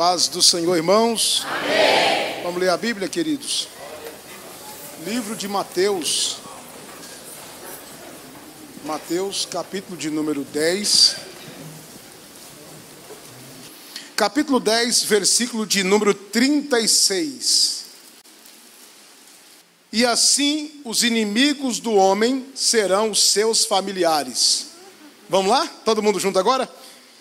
Paz do Senhor, irmãos. Amém. Vamos ler a Bíblia, queridos. Livro de Mateus. Mateus, capítulo de número 10. Capítulo 10, versículo de número 36. E assim os inimigos do homem serão os seus familiares. Vamos lá? Todo mundo junto agora?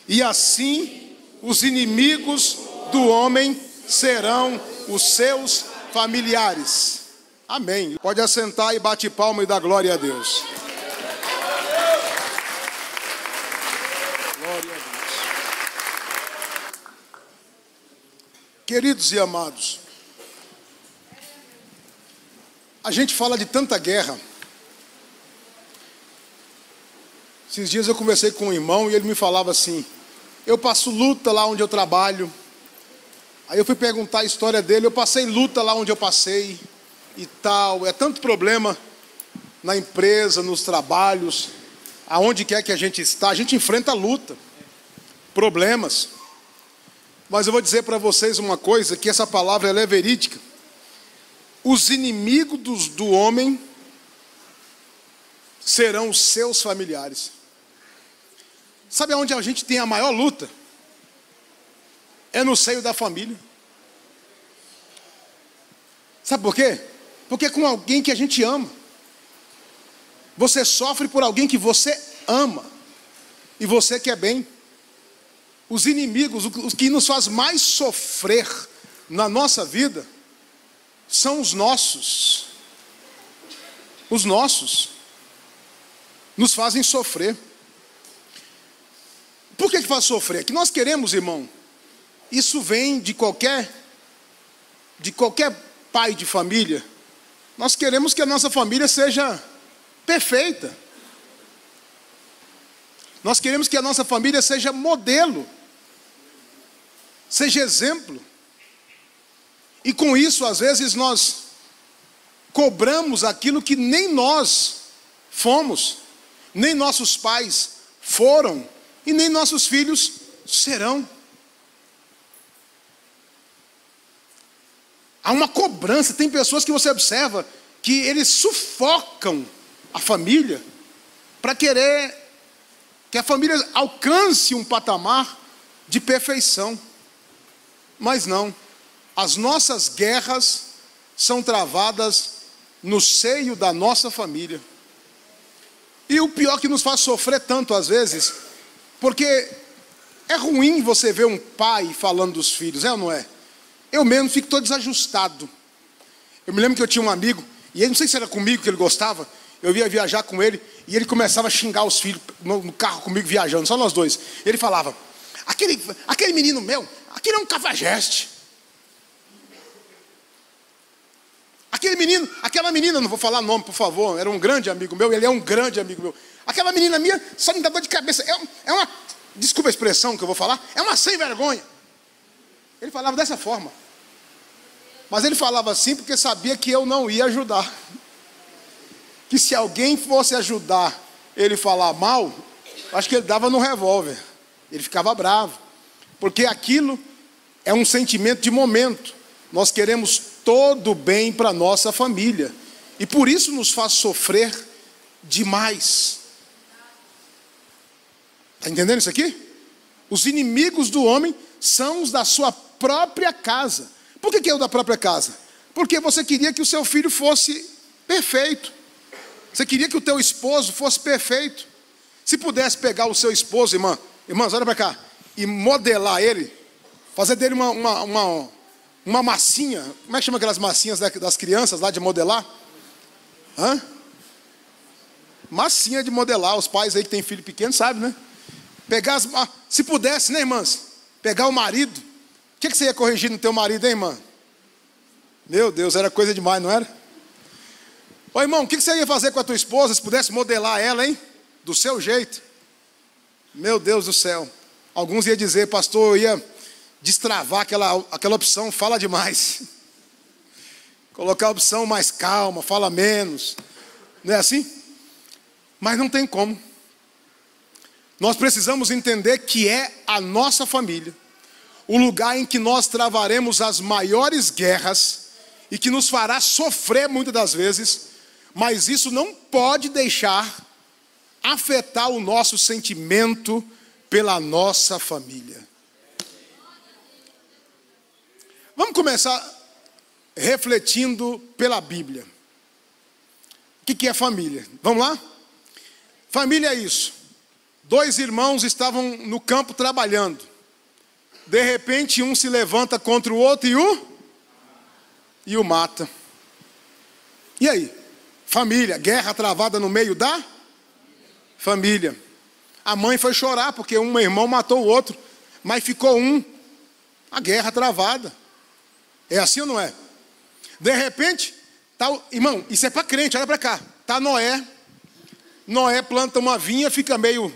E assim os inimigos do homem serão os seus familiares. Amém. Pode assentar e bate palma e dá glória a Deus. Glória a Deus. Queridos e amados, a gente fala de tanta guerra. Esses dias eu conversei com um irmão e ele me falava assim: eu passo luta lá onde eu trabalho. Aí eu fui perguntar a história dele. Eu passei luta lá onde eu passei e tal. É tanto problema na empresa, nos trabalhos, aonde quer que a gente está, a gente enfrenta luta, problemas. Mas eu vou dizer para vocês uma coisa, que essa palavra ela é verídica. Os inimigos do homem serão os seus familiares. Sabe onde a gente tem a maior luta? É no seio da família. Sabe por quê? Porque é com alguém que a gente ama. Você sofre por alguém que você ama e você quer bem. Os inimigos, os que nos faz mais sofrer na nossa vida, são os nossos. Os nossos nos fazem sofrer. Por que faz sofrer? Que nós queremos, irmão. Isso vem de qualquer pai de família. Nós queremos que a nossa família seja perfeita. Nós queremos que a nossa família seja modelo, seja exemplo. E com isso, às vezes, nós cobramos aquilo que nem nós fomos, nem nossos pais foram, e nem nossos filhos serão. Há uma cobrança. Tem pessoas que você observa que eles sufocam a família para querer que a família alcance um patamar de perfeição. Mas não. As nossas guerras são travadas no seio da nossa família. E o pior que nos faz sofrer tanto às vezes, porque é ruim você ver um pai falando dos filhos, é ou não é? Eu mesmo fico todo desajustado. Eu me lembro que eu tinha um amigo, e ele, não sei se era comigo que ele gostava, eu ia viajar com ele, e ele começava a xingar os filhos no carro comigo viajando, só nós dois. Ele falava: aquele menino meu, aquele é um cafajeste. Aquele menino, aquela menina, não vou falar nome, por favor, era um grande amigo meu, ele é um grande amigo meu. Aquela menina minha só me dá dor de cabeça. É uma, desculpa a expressão que eu vou falar, é uma sem vergonha. Ele falava dessa forma. Mas ele falava assim porque sabia que eu não ia ajudar. Que se alguém fosse ajudar ele falar mal, acho que ele dava no revólver. Ele ficava bravo. Porque aquilo é um sentimento de momento. Nós queremos todo o bem para a nossa família. E por isso nos faz sofrer demais. Está entendendo isso aqui? Os inimigos do homem são os da sua própria casa. Por que é o da própria casa? Porque você queria que o seu filho fosse perfeito. Você queria que o teu esposo fosse perfeito. Se pudesse pegar o seu esposo, irmãs, olha para cá, e modelar ele, fazer dele uma massinha. Como é que chama aquelas massinhas das crianças lá de modelar? Massinha de modelar. Os pais aí que tem filho pequeno sabem, né? Se pudesse, né, irmãs? Pegar o marido. O que você ia corrigir no teu marido, hein, irmã? Meu Deus, era coisa demais, não era? Ô, irmão, o que você ia fazer com a tua esposa se pudesse modelar ela, hein? Do seu jeito. Meu Deus do céu. Alguns iam dizer: pastor, eu ia destravar aquela opção, fala demais. Colocar a opção mais calma, fala menos. Não é assim? Mas não tem como. Nós precisamos entender que é a nossa família. o lugar em que nós travaremos as maiores guerras e que nos fará sofrer muitas das vezes, mas isso não pode deixar afetar o nosso sentimento pela nossa família. Vamos começar refletindo pela Bíblia. O que é família? Vamos lá? Família é isso. 2 irmãos estavam no campo trabalhando. De repente um se levanta contra o outro e o mata. E aí? Família, guerra travada no meio da família. A mãe foi chorar porque um irmão matou o outro, mas ficou um. A guerra travada. É assim ou não é? De repente, irmão, isso é para crente, olha para cá. Está Noé. Noé planta uma vinha, fica meio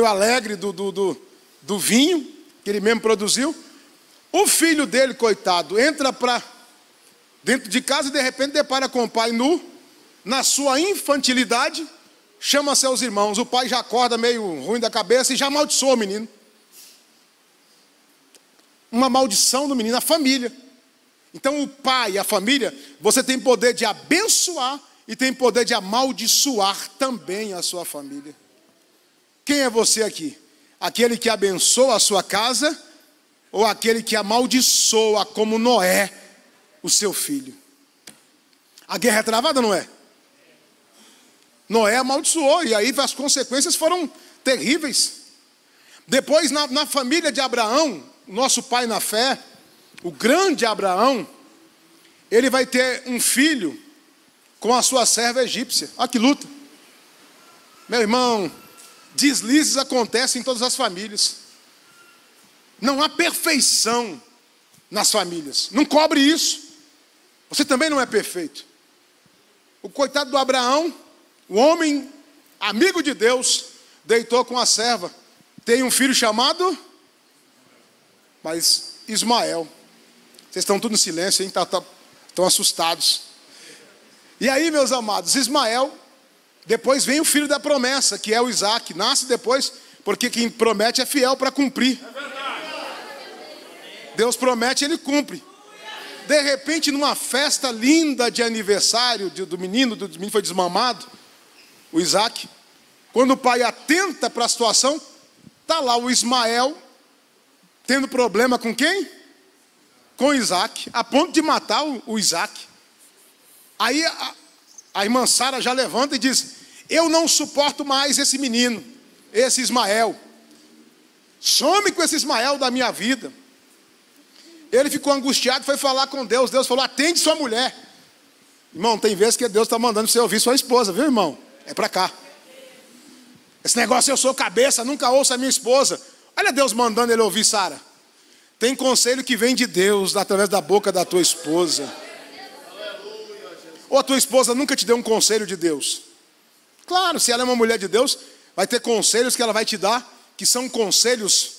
alegre do vinho que ele mesmo produziu. O filho dele, coitado, entra dentro de casa e de repente depara com o pai nu. Na sua infantilidade, chama seus irmãos. O pai já acorda meio ruim da cabeça e já amaldiçoa o menino. Uma maldição do menino, a família. Então o pai, a família, você tem poder de abençoar e tem poder de amaldiçoar também a sua família. Quem é você aqui? Aquele que abençoa a sua casa ou aquele que amaldiçoa como Noé, o seu filho? A guerra é travada, não é? Noé amaldiçoou e aí as consequências foram terríveis. Depois na família de Abraão, nosso pai na fé, o grande Abraão, ele vai ter um filho com a sua serva egípcia. Olha que luta. Meu irmão, deslizes acontecem em todas as famílias. Não há perfeição nas famílias. Não cobre isso. Você também não é perfeito. O coitado do Abraão, o homem amigo de Deus, deitou com a serva. Tem um filho chamado Ismael. Vocês estão tudo em silêncio, hein? Estão assustados. E aí, meus amados, Ismael, depois vem o filho da promessa, que é o Isaac. Nasce depois, porque quem promete é fiel para cumprir. Deus promete, ele cumpre. De repente, numa festa linda de aniversário do menino foi desmamado, o Isaac. Quando o pai atenta para a situação, está lá o Ismael, tendo problema com quem? Com Isaac, a ponto de matar o Isaac. Aí a irmã Sara já levanta e diz: eu não suporto mais esse menino, esse Ismael. Some com esse Ismael da minha vida. Ele ficou angustiado, foi falar com Deus. Deus falou: atende sua mulher. Irmão, tem vezes que Deus está mandando você ouvir sua esposa, viu, irmão? É para cá. Esse negócio, eu sou cabeça, nunca ouço a minha esposa. Olha Deus mandando ele ouvir Sara. Tem conselho que vem de Deus através da boca da tua esposa. Ou a tua esposa nunca te deu um conselho de Deus? Claro, se ela é uma mulher de Deus, vai ter conselhos que ela vai te dar, que são conselhos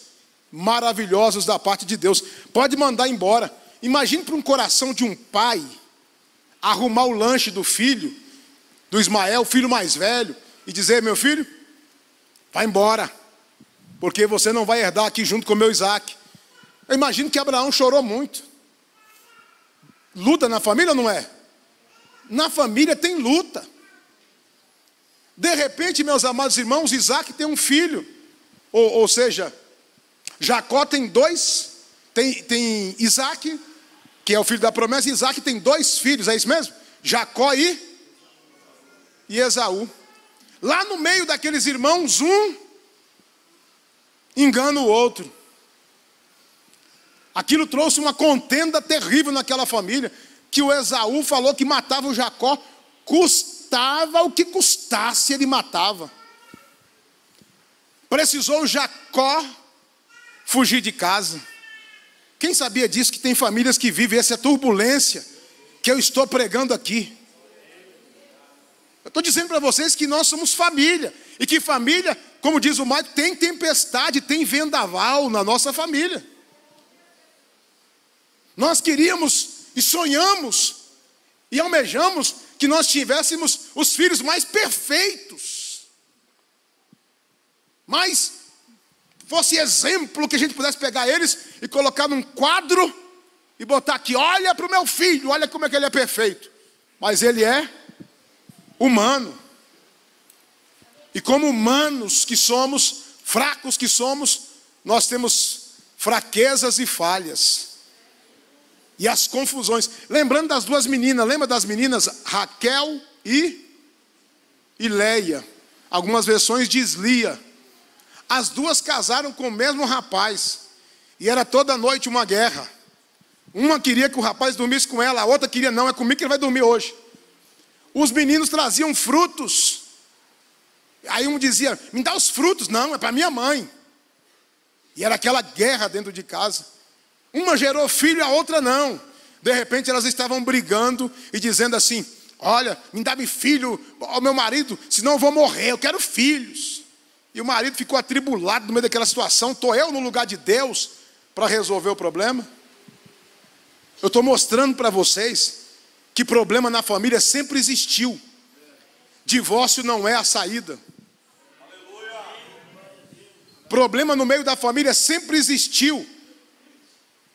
maravilhosos da parte de Deus. Pode mandar embora. Imagine para um coração de um pai arrumar o lanche do filho, do Ismael, o filho mais velho, e dizer: meu filho, vai embora, porque você não vai herdar aqui junto com o meu Isaac. Eu imagino que Abraão chorou muito. Luta na família ou não é? Na família tem luta. De repente, meus amados irmãos, Isaac tem um filho. Ou seja, Jacó tem tem Isaac, que é o filho da promessa. Isaac tem 2 filhos, é isso mesmo? Jacó e Esaú. Lá no meio daqueles irmãos, um engana o outro. Aquilo trouxe uma contenda terrível naquela família, que o Esaú falou que matava o Jacó, custava o que custasse, ele matava. Precisou o Jacó fugir de casa. Quem sabia disso, que tem famílias que vivem essa turbulência que eu estou pregando aqui? Eu estou dizendo para vocês que nós somos família, e que família, como diz o Maico, tem tempestade, tem vendaval na nossa família. Nós queríamos e sonhamos e almejamos que nós tivéssemos os filhos mais perfeitos, mais fosse exemplo, que a gente pudesse pegar eles e colocar num quadro e botar aqui: olha para o meu filho, olha como é que ele é perfeito. Mas ele é humano. E como humanos que somos, fracos que somos, nós temos fraquezas e falhas. E as confusões. Lembrando das duas meninas, lembra das meninas Raquel e Leia? Algumas versões diz Lia. As duas casaram com o mesmo rapaz. E era toda noite uma guerra. Uma queria que o rapaz dormisse com ela, a outra queria: não, é comigo que ele vai dormir hoje. Os meninos traziam frutos. Aí um dizia: me dá os frutos. Não, é para minha mãe. E era aquela guerra dentro de casa. Uma gerou filho, a outra não. De repente elas estavam brigando e dizendo assim: olha, me dá-me filho ao meu marido, senão eu vou morrer, eu quero filhos. E o marido ficou atribulado no meio daquela situação. Estou eu no lugar de Deus para resolver o problema? Eu estou mostrando para vocês que problema na família sempre existiu. Divórcio não é a saída. Problema no meio da família sempre existiu.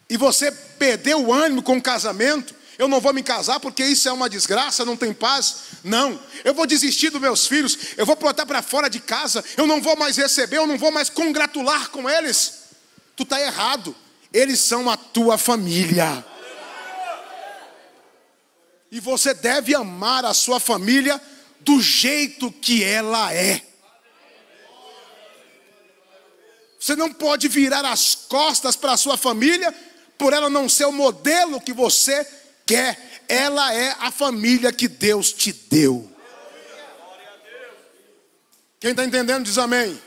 E você perdeu o ânimo com o casamento. Eu não vou me casar porque isso é uma desgraça, não tem paz. Não, eu vou desistir dos meus filhos, eu vou botar para fora de casa, eu não vou mais receber, eu não vou mais congratular com eles. Tu está errado, eles são a tua família. E você deve amar a sua família do jeito que ela é. Você não pode virar as costas para a sua família por ela não ser o modelo que você quer. Ela é a família que Deus te deu. Quem está entendendo diz amém. Amém.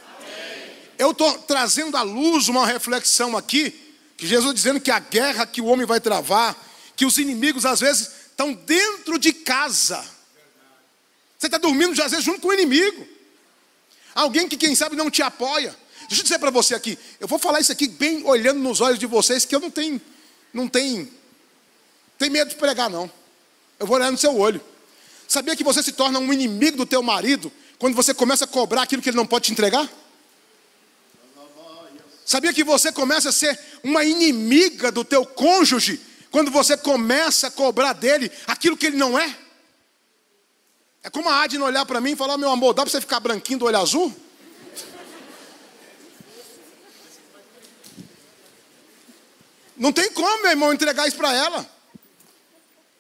Eu estou trazendo à luz uma reflexão aqui, que Jesus dizendo que a guerra que o homem vai travar, que os inimigos às vezes estão dentro de casa. Você está dormindo às vezes junto com o inimigo. Alguém que quem sabe não te apoia. Deixa eu dizer para você aqui, eu vou falar isso aqui bem olhando nos olhos de vocês, que eu não tenho medo de pregar não. Eu vou olhar no seu olho. Sabia que você se torna um inimigo do teu marido quando você começa a cobrar aquilo que ele não pode te entregar? Sabia que você começa a ser uma inimiga do teu cônjuge quando você começa a cobrar dele aquilo que ele não é? É como a Adna olhar para mim e falar: meu amor, dá para você ficar branquinho do olho azul? Não tem como, meu irmão, entregar isso para ela.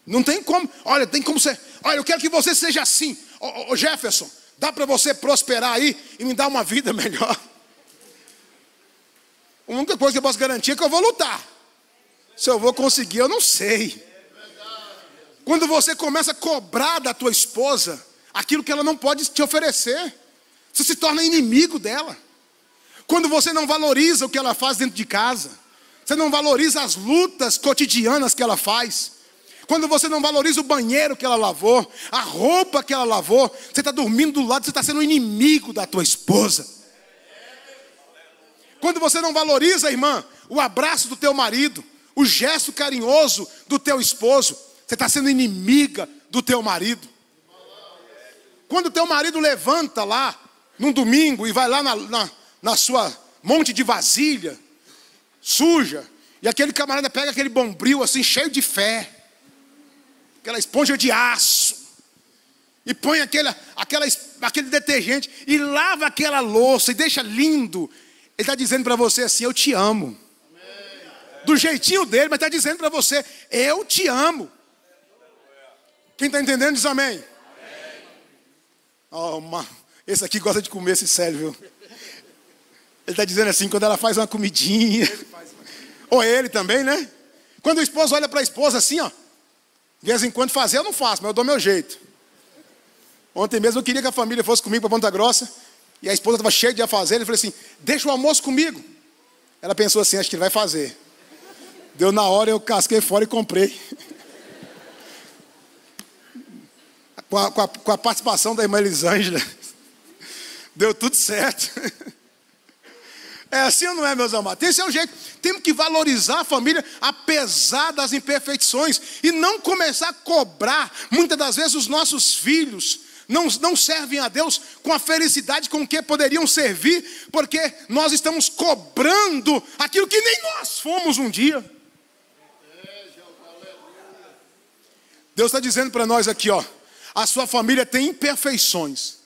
Não tem como. Olha, tem como ser. Olha, eu quero que você seja assim. Ô Jefferson, dá para você prosperar aí e me dar uma vida melhor? A única coisa que eu posso garantir é que eu vou lutar. Se eu vou conseguir, eu não sei. Quando você começa a cobrar da tua esposa aquilo que ela não pode te oferecer, você se torna inimigo dela. Quando você não valoriza o que ela faz dentro de casa, você não valoriza as lutas cotidianas que ela faz. Quando você não valoriza o banheiro que ela lavou, a roupa que ela lavou, você está dormindo do lado, você está sendo inimigo da tua esposa. Quando você não valoriza, irmã, o abraço do teu marido, o gesto carinhoso do teu esposo, você está sendo inimiga do teu marido. Quando o teu marido levanta lá, num domingo, e vai lá na sua monte de vasilha suja, e aquele camarada pega aquele bombril assim, cheio de fé, aquela esponja de aço, e põe aquele detergente, e lava aquela louça, e deixa lindo. Ele está dizendo para você assim: eu te amo. Do jeitinho dele, mas está dizendo para você: eu te amo. Quem está entendendo diz amém. Oh, esse aqui gosta de comer esse sério, viu? Ele está dizendo assim, quando ela faz uma comidinha, ou ele também, né? Quando o esposo olha para a esposa assim, ó, de vez em quando fazer, eu não faço, mas eu dou meu jeito. Ontem mesmo eu queria que a família fosse comigo para Ponta Grossa, e a esposa estava cheia de afazeres. Eu falei assim: deixa o almoço comigo. Ela pensou assim: acho que ele vai fazer. Deu na hora, eu casquei fora e comprei. Com a participação da irmã Elisângela, deu tudo certo. É assim ou não é, meus amados? Esse é o jeito. Temos que valorizar a família apesar das imperfeições, e não começar a cobrar. Muitas das vezes os nossos filhos não servem a Deus com a felicidade com que poderiam servir, porque nós estamos cobrando aquilo que nem nós fomos um dia. Deus está dizendo para nós aqui, ó, a sua família tem imperfeições,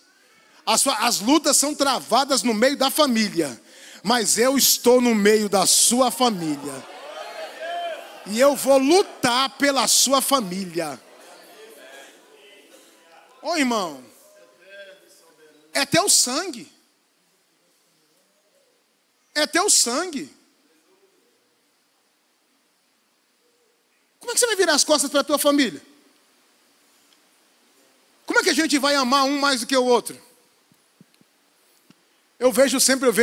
as lutas são travadas no meio da família, mas eu estou no meio da sua família, e eu vou lutar pela sua família. Ô irmão, é teu sangue, é teu sangue. Como é que você vai virar as costas para a tua família? Como é que a gente vai amar um mais do que o outro? Eu vejo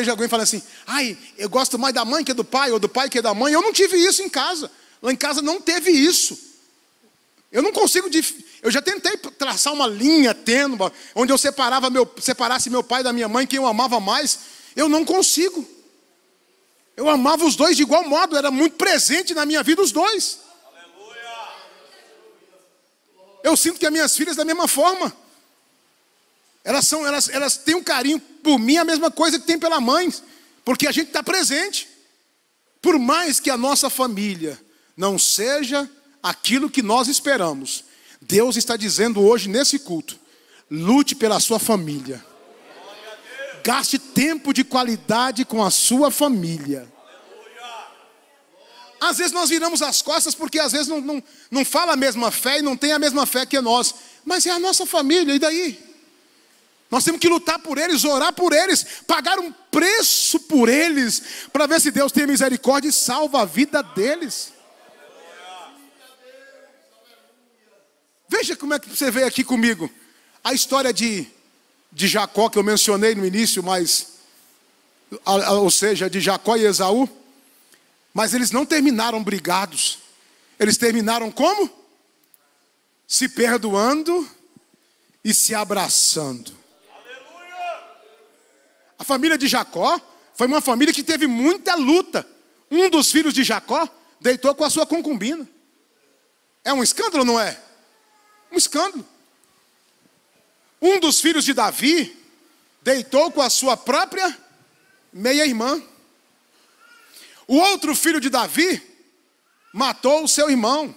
alguém falando assim, ai, eu gosto mais da mãe que do pai, ou do pai que da mãe. Eu não tive isso em casa. Lá em casa não teve isso. Eu não consigo, eu já tentei traçar uma linha tênue, onde eu separasse meu pai da minha mãe, quem eu amava mais. Eu não consigo. Eu amava os dois de igual modo, era muito presente na minha vida os dois. Eu sinto que as minhas filhas da mesma forma. Elas têm um carinho por mim, a mesma coisa que tem pela mãe, porque a gente está presente. Por mais que a nossa família não seja aquilo que nós esperamos, Deus está dizendo hoje nesse culto, lute pela sua família. Gaste tempo de qualidade com a sua família. Às vezes nós viramos as costas porque às vezes não fala a mesma fé e não tem a mesma fé que nós. Mas é a nossa família, e daí? Nós temos que lutar por eles, orar por eles, pagar um preço por eles, para ver se Deus tem misericórdia e salva a vida deles. Veja como é que você veio aqui comigo. A história de Jacó que eu mencionei no início, ou seja, de Jacó e Esaú. Mas eles não terminaram brigados. Eles terminaram como? Se perdoando e se abraçando. A família de Jacó foi uma família que teve muita luta. Um dos filhos de Jacó deitou com a sua concubina. É um escândalo ou não é? Um escândalo. Um dos filhos de Davi deitou com a sua própria meia-irmã. O outro filho de Davi matou o seu irmão.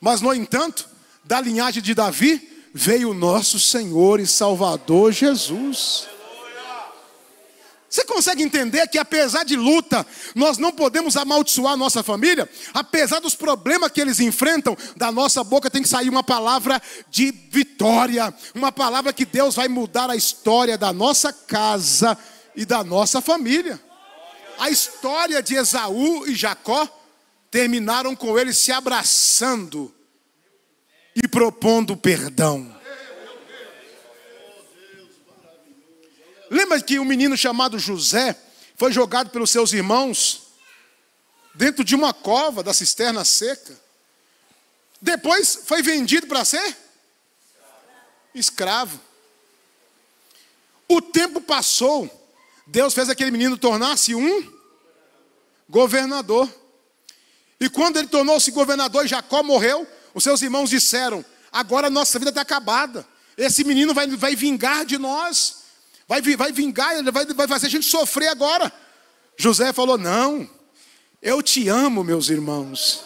Mas, no entanto, da linhagem de Davi veio o nosso Senhor e Salvador Jesus. Você consegue entender que apesar de luta, nós não podemos amaldiçoar a nossa família? Apesar dos problemas que eles enfrentam, da nossa boca tem que sair uma palavra de vitória. Uma palavra que Deus vai mudar a história da nossa casa e da nossa família. A história de Esaú e Jacó terminaram com eles se abraçando e propondo perdão. Lembra que um menino chamado José foi jogado pelos seus irmãos dentro de uma cova da cisterna seca? Depois foi vendido para ser escravo. O tempo passou. Deus fez aquele menino tornar-se um governador. E quando ele tornou-se governador e Jacó morreu, os seus irmãos disseram, agora a nossa vida está acabada. Esse menino vai vingar de nós. Vai vingar, ele vai fazer a gente sofrer agora. José falou, não, eu te amo, meus irmãos.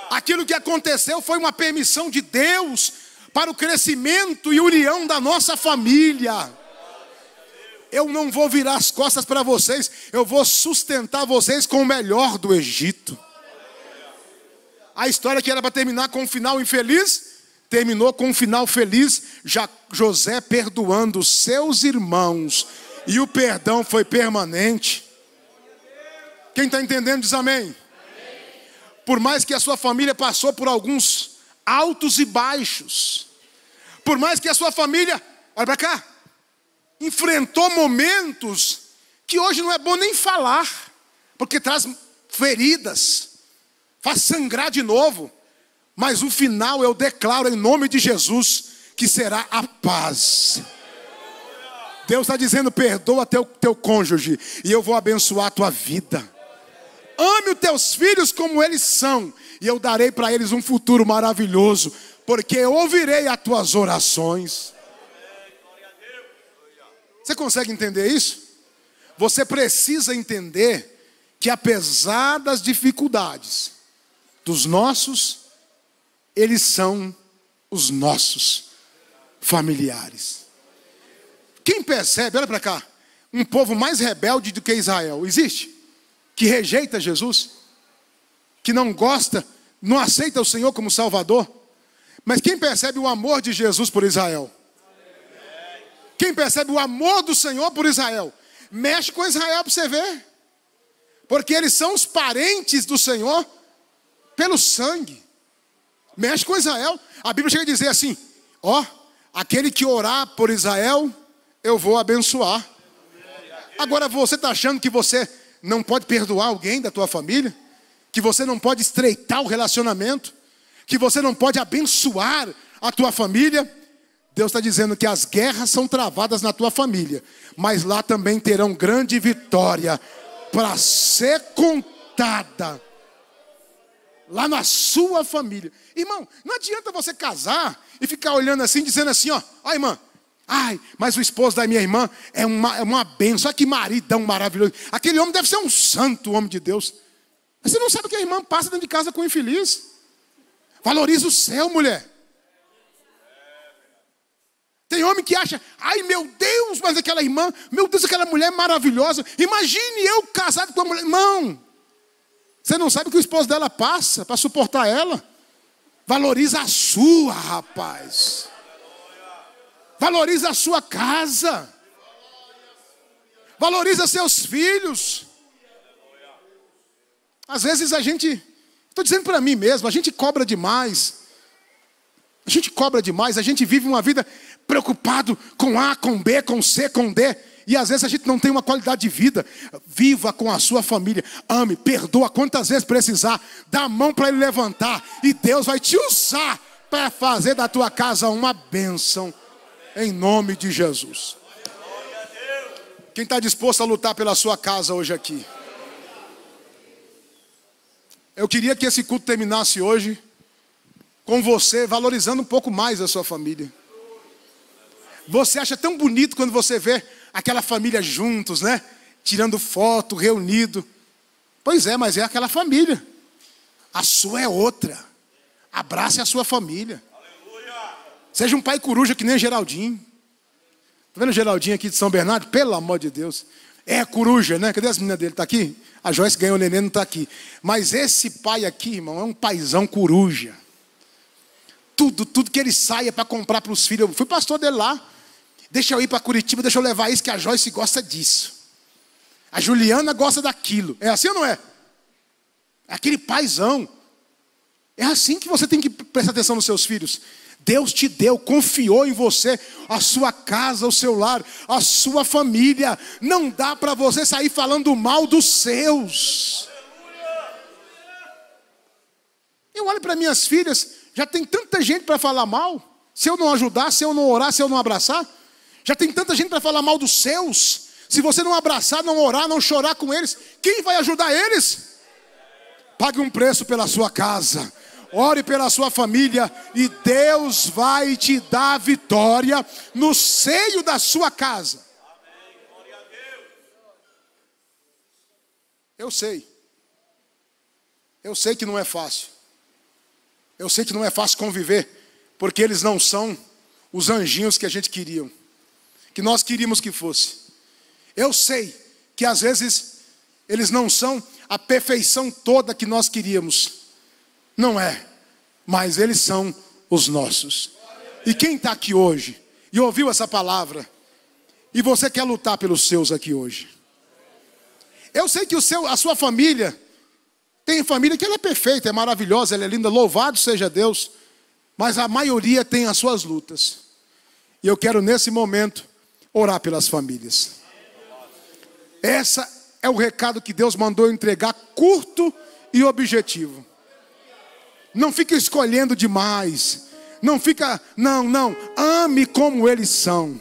Aquilo que aconteceu foi uma permissão de Deus para o crescimento e união da nossa família. Eu não vou virar as costas para vocês, eu vou sustentar vocês com o melhor do Egito. A história que era para terminar com um final infeliz, terminou com um final feliz, José perdoando os seus irmãos, e o perdão foi permanente. Quem está entendendo diz amém. Por mais que a sua família passou por alguns altos e baixos, por mais que a sua família, olha para cá, enfrentou momentos que hoje não é bom nem falar, porque traz feridas, faz sangrar de novo. Mas o final eu declaro em nome de Jesus que será a paz. Deus está dizendo, perdoa teu cônjuge e eu vou abençoar a tua vida. Ame os teus filhos como eles são e eu darei para eles um futuro maravilhoso. porque eu ouvirei as tuas orações. Você consegue entender isso? Você precisa entender que apesar das dificuldades dos nossos, eles são os nossos familiares. Quem percebe, olha para cá, um povo mais rebelde do que Israel, existe? Que rejeita Jesus, que não gosta, não aceita o Senhor como Salvador. Mas quem percebe o amor de Jesus por Israel? Quem percebe o amor do Senhor por Israel? Mexe com Israel para você ver. Porque eles são os parentes do Senhor pelo sangue. Mexe com Israel. A Bíblia chega a dizer assim: ó, aquele que orar por Israel, eu vou abençoar. Agora você está achando que você não pode perdoar alguém da tua família? Que você não pode estreitar o relacionamento? Que você não pode abençoar a tua família? Deus está dizendo que as guerras são travadas na tua família, mas lá também terão grande vitória para ser contada lá na sua família. Irmão, não adianta você casar e ficar olhando assim, dizendo assim, ó, ó irmã, ai, mas o esposo da minha irmã é uma bênção, olha que maridão maravilhoso. Aquele homem deve ser um santo homem de Deus. Mas você não sabe o que a irmã passa dentro de casa com o infeliz. Valoriza o céu, mulher. Tem homem que acha, ai meu Deus, mas aquela irmã, meu Deus, aquela mulher maravilhosa. Imagine eu casado com uma mulher. Irmão, você não sabe o que o esposo dela passa para suportar ela. Valoriza a sua, rapaz. Valoriza a sua casa. Valoriza seus filhos. Às vezes a gente, estou dizendo para mim mesmo, a gente cobra demais. A gente cobra demais, a gente vive uma vida preocupado com A, com B, com C, com D. E às vezes a gente não tem uma qualidade de vida. Viva com a sua família. Ame, perdoa quantas vezes precisar. Dá a mão para ele levantar. E Deus vai te usar para fazer da tua casa uma bênção. Em nome de Jesus. Quem está disposto a lutar pela sua casa hoje aqui? Eu queria que esse culto terminasse hoje com você valorizando um pouco mais a sua família. Você acha tão bonito quando você vê aquela família juntos, né? Tirando foto, reunido. Pois é, mas é aquela família. A sua é outra. Abrace a sua família. Seja um pai coruja que nem Geraldinho. Tá vendo o Geraldinho aqui de São Bernardo? Pelo amor de Deus. É coruja, né? Cadê as meninas dele? Tá aqui? A Joyce ganhou o neném, não tá aqui. Mas esse pai aqui, irmão, é um paizão coruja. Tudo que ele saia para comprar para os filhos. Eu fui pastor dele lá. Deixa eu ir para Curitiba, deixa eu levar isso, que a Joyce gosta disso. A Juliana gosta daquilo. É assim ou não é? É aquele paizão. É assim que você tem que prestar atenção nos seus filhos. Deus te deu, confiou em você, a sua casa, o seu lar, a sua família. Não dá para você sair falando mal dos seus. Eu olho para minhas filhas, já tem tanta gente para falar mal. Se eu não ajudar, se eu não orar, se eu não abraçar. Já tem tanta gente para falar mal dos seus. Se você não abraçar, não orar, não chorar com eles, quem vai ajudar eles? Pague um preço pela sua casa. Ore pela sua família e Deus vai te dar vitória no seio da sua casa. Eu sei que não é fácil. Eu sei que não é fácil conviver, porque eles não são os anjinhos que a gente queria, que nós queríamos que fosse. Eu sei que às vezes eles não são a perfeição toda que nós queríamos. Não é, mas eles são os nossos. E quem está aqui hoje e ouviu essa palavra, e você quer lutar pelos seus aqui hoje? Eu sei que a sua família, tem família que ela é perfeita, é maravilhosa, ela é linda, louvado seja Deus, mas a maioria tem as suas lutas. E eu quero nesse momento orar pelas famílias. Esse é o recado que Deus mandou entregar, curto e objetivo. Não fica escolhendo demais. Não fica, não. Ame como eles são.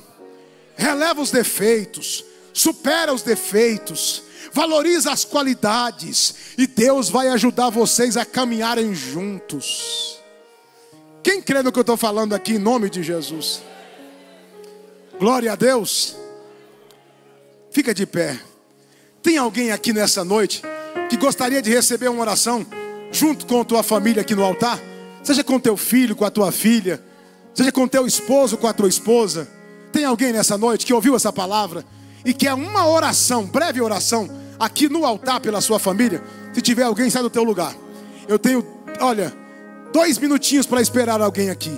Releva os defeitos. Supera os defeitos. Valoriza as qualidades. E Deus vai ajudar vocês a caminharem juntos. Quem Quem crê no que eu estou falando aqui em nome de Jesus? Glória a Deus. Fica de pé. Tem alguém aqui nessa noite que gostaria de receber uma oração junto com a tua família aqui no altar? Seja com teu filho, com a tua filha, seja com teu esposo, com a tua esposa. Tem alguém nessa noite que ouviu essa palavra e quer uma oração, breve oração, aqui no altar pela sua família? Se tiver alguém, sai do teu lugar. Eu tenho, 2 minutinhos para esperar alguém aqui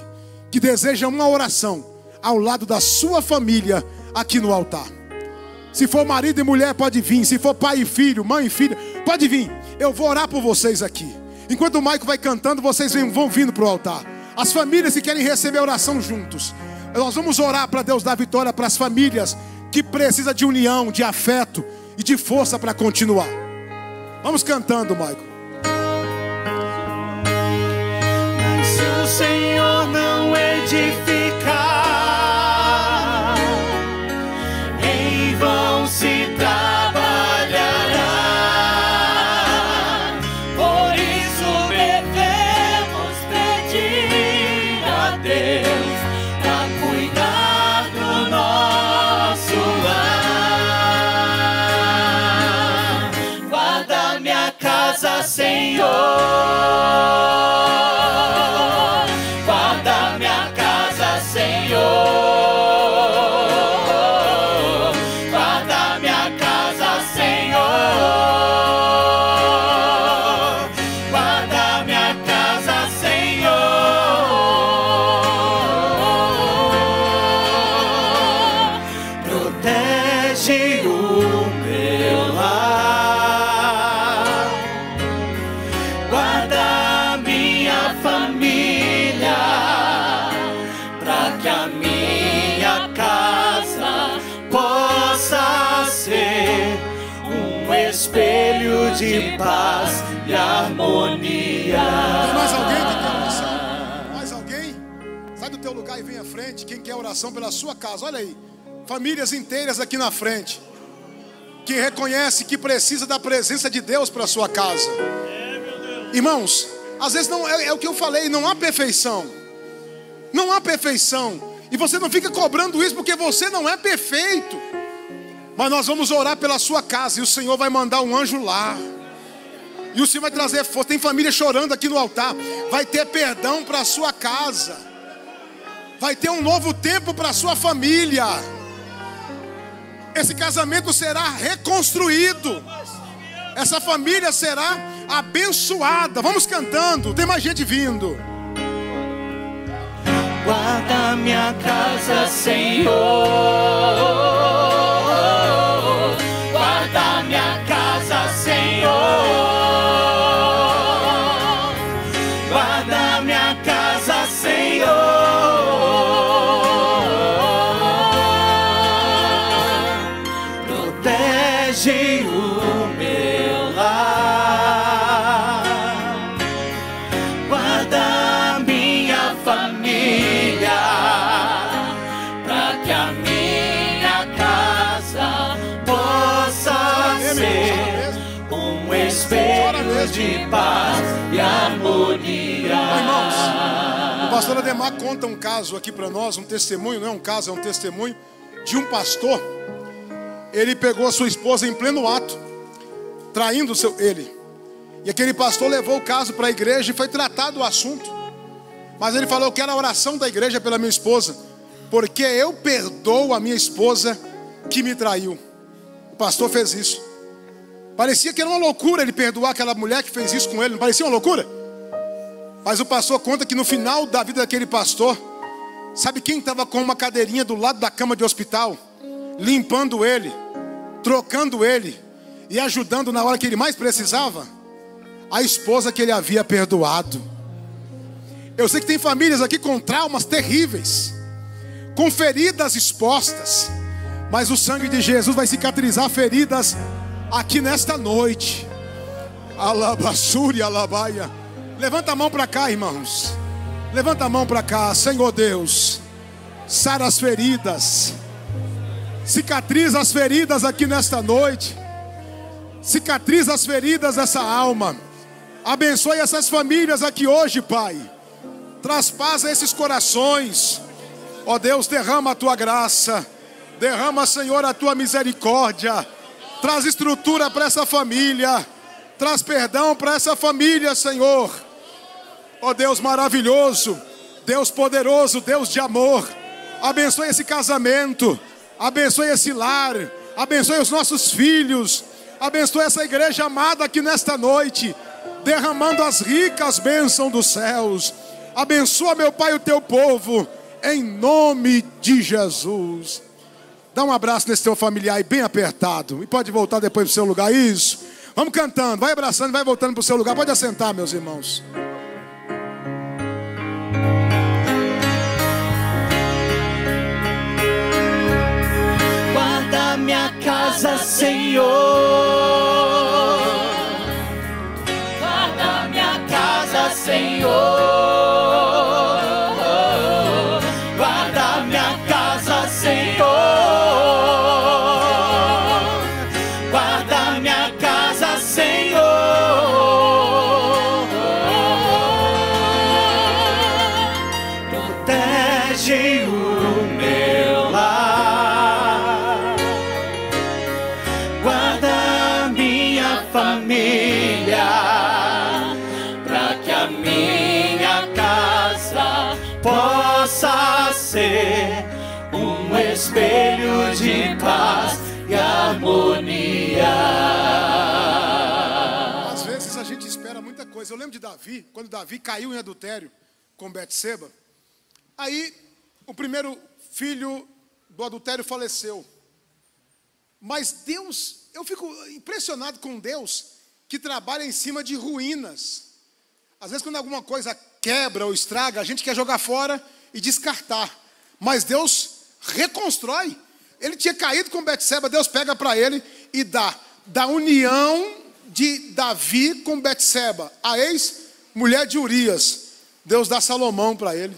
que deseja uma oração ao lado da sua família aqui no altar. Se for marido e mulher, pode vir. Se for pai e filho, mãe e filha, pode vir. Eu vou orar por vocês aqui. Enquanto o Maico vai cantando, vocês vão vindo para o altar. As famílias que querem receber oração juntos, nós vamos orar para Deus dar vitória para as famílias que precisam de união, de afeto e de força para continuar. Vamos cantando, Maico. Mas se o Senhor não edificar, em vão se trabalhará. Por isso devemos pedir a Deus para cuidar do nosso lar. Guarda minha casa, Senhor. Guarda minha casa, Senhor. Guarda minha casa, Senhor. Guarda minha casa, Senhor. Protege o meu lar. Guarda minha família, para que a minha casa possa ser um espelho de paz e harmonia. Tem mais alguém que quer oração? Mais alguém? Sai do teu lugar e vem à frente. Quem quer oração pela sua casa? Olha aí, famílias inteiras aqui na frente, que reconhece que precisa da presença de Deus para a sua casa. Irmãos, às vezes não é o que eu falei, não há perfeição. Não há perfeição. E você não fica cobrando isso porque você não é perfeito. Mas nós vamos orar pela sua casa e o Senhor vai mandar um anjo lá. E o Senhor vai trazer força. Tem família chorando aqui no altar. Vai ter perdão para a sua casa. Vai ter um novo tempo para a sua família. Esse casamento será reconstruído. Essa família será abençoada. Vamos cantando, tem mais gente vindo. Guarda minha casa, Senhor. Guarda minha casa, Senhor. Guarda minha casa, Senhor. Protege o meu lar. Guarda minha família, para que a minha casa possa ser um espelho de paz e harmonia. Irmãos, o pastor Ademar conta um caso aqui para nós, um testemunho, não é um caso, é um testemunho de um pastor. Ele pegou a sua esposa em pleno ato, traindo ele. E aquele pastor levou o caso para a igreja e foi tratado o assunto. Mas ele falou: eu quero a oração da igreja pela minha esposa, porque eu perdoo a minha esposa que me traiu. O pastor fez isso. Parecia que era uma loucura ele perdoar aquela mulher que fez isso com ele. Não parecia uma loucura? Mas o pastor conta que no final da vida daquele pastor, sabe quem estava com uma cadeirinha do lado da cama de hospital, limpando ele, trocando ele e ajudando na hora que ele mais precisava? A esposa que ele havia perdoado. Eu sei que tem famílias aqui com traumas terríveis, com feridas expostas, mas o sangue de Jesus vai cicatrizar feridas aqui nesta noite. Alabassuri, alabaia. Levanta a mão para cá, irmãos. Levanta a mão para cá. Senhor Deus, sara as feridas, cicatriza as feridas aqui nesta noite. Cicatriza as feridas dessa alma. Abençoe essas famílias aqui hoje, Pai. Traz paz a esses corações. Ó Deus, derrama a tua graça. Derrama, Senhor, a tua misericórdia. Traz estrutura para essa família. Traz perdão para essa família, Senhor. Ó Deus maravilhoso, Deus poderoso, Deus de amor. Abençoe esse casamento. Abençoe esse lar. Abençoe os nossos filhos. Abençoe essa igreja amada aqui nesta noite, derramando as ricas bênçãos dos céus. Abençoa, meu Pai, o teu povo, em nome de Jesus. Dá um abraço nesse teu familiar aí, bem apertado. E pode voltar depois para o seu lugar. Isso. Vamos cantando. Vai abraçando, vai voltando para o seu lugar. Pode assentar, meus irmãos. Guarda minha casa, Senhor. Guarda minha casa, Senhor. Ser um espelho de paz e harmonia. Às vezes a gente espera muita coisa. Eu lembro de Davi, quando Davi caiu em adultério com Betseba. Aí o primeiro filho do adultério faleceu. Mas Deus, eu fico impressionado com Deus que trabalha em cima de ruínas. Às vezes quando alguma coisa quebra ou estraga, a gente quer jogar fora e descartar. Mas Deus reconstrói. Ele tinha caído com Betseba, Deus pega para ele e dá da união de Davi com Betseba, a ex-mulher de Urias. Deus dá Salomão para ele.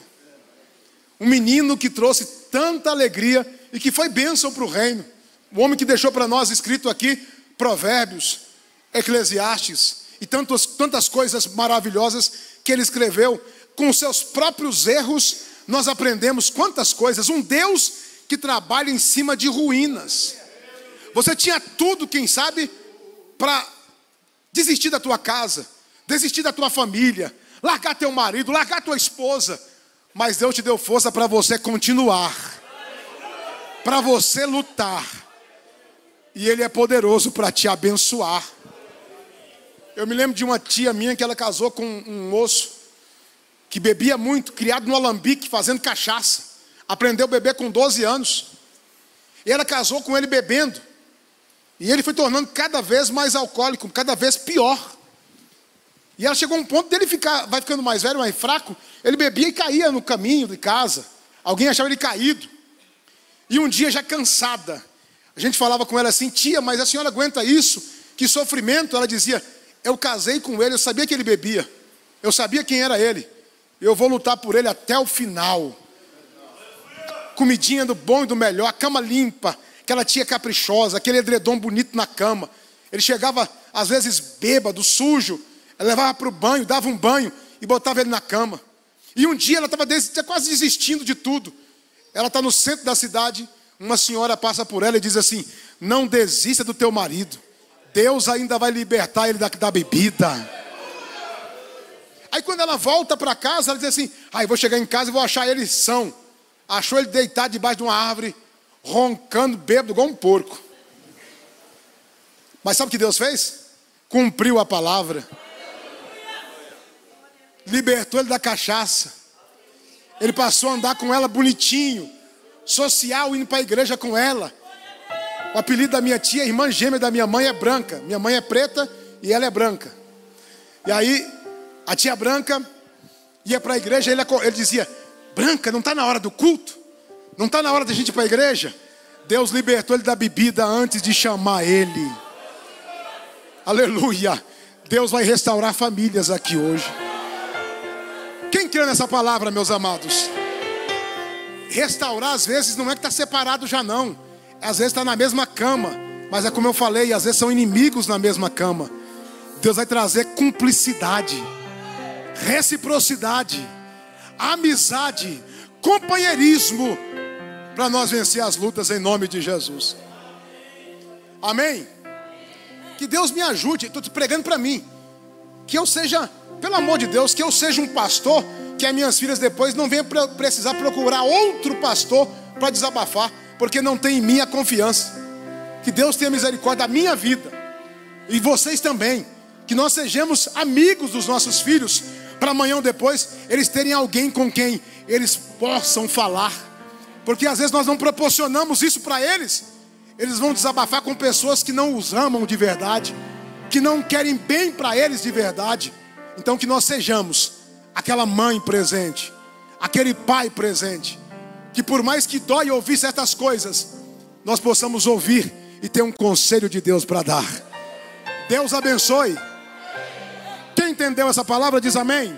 Um menino que trouxe tanta alegria e que foi bênção para o reino. O homem que deixou para nós escrito aqui Provérbios, Eclesiastes e tantas coisas maravilhosas que ele escreveu. Com seus próprios erros nós aprendemos quantas coisas. Um Deus que trabalha em cima de ruínas. Você tinha tudo, quem sabe, para desistir da tua casa, desistir da tua família, largar teu marido, largar tua esposa. Mas Deus te deu força para você continuar, para você lutar. E Ele é poderoso para te abençoar. Eu me lembro de uma tia minha que ela casou com um moço que bebia muito, criado no alambique, fazendo cachaça. Aprendeu a beber com 12 anos. E ela casou com ele bebendo. E ele foi tornando cada vez mais alcoólico, cada vez pior. E ela chegou a um ponto dele vai ficando mais velho, mais fraco. Ele bebia e caía no caminho de casa. Alguém achava ele caído. E um dia, já cansada, a gente falava com ela assim: tia, mas a senhora aguenta isso? Que sofrimento? Ela dizia: eu casei com ele, eu sabia que ele bebia. Eu sabia quem era ele. Eu vou lutar por ele até o final. Comidinha do bom e do melhor, a cama limpa, aquela tia caprichosa, aquele edredom bonito na cama. Ele chegava, às vezes, bêbado, sujo. Ela levava para o banho, dava um banho e botava ele na cama. E um dia ela estava quase desistindo de tudo. Ela está no centro da cidade, uma senhora passa por ela e diz assim: não desista do teu marido. Deus ainda vai libertar ele da bebida. Aí quando ela volta para casa, ela diz assim: eu vou chegar em casa e vou achar ele são. Achou ele deitado debaixo de uma árvore, roncando, bêbado, igual um porco. Mas sabe o que Deus fez? Cumpriu a palavra. Libertou ele da cachaça. Ele passou a andar com ela bonitinho, social, indo para a igreja com ela. O apelido da minha tia, irmã gêmea da minha mãe, é Branca. Minha mãe é preta e ela é branca. E aí a tia Branca ia para a igreja, ele dizia: Branca, não está na hora do culto? Não está na hora de a gente ir para a igreja? Deus libertou ele da bebida antes de chamar ele. Aleluia. Deus vai restaurar famílias aqui hoje. Quem crê nessa palavra, meus amados? Restaurar às vezes não é que está separado já não. Às vezes está na mesma cama. Mas é como eu falei, às vezes são inimigos na mesma cama. Deus vai trazer cumplicidade, reciprocidade. amizade, companheirismo, para nós vencer as lutas em nome de Jesus. Amém? Que Deus me ajude. Estou pregando para mim. Que eu seja, pelo amor de Deus, que eu seja um pastor, que as minhas filhas depois não venham precisar procurar outro pastor para desabafar, porque não tem em mim a confiança. Que Deus tenha misericórdia da minha vida, e vocês também. Que nós sejamos amigos dos nossos filhos, para amanhã ou depois eles terem alguém com quem eles possam falar. Porque às vezes nós não proporcionamos isso para eles. Eles vão desabafar com pessoas que não os amam de verdade, que não querem bem para eles de verdade. Então que nós sejamos aquela mãe presente, aquele pai presente, que por mais que dói ouvir certas coisas, nós possamos ouvir e ter um conselho de Deus para dar. Deus abençoe. Quem entendeu essa palavra diz amém.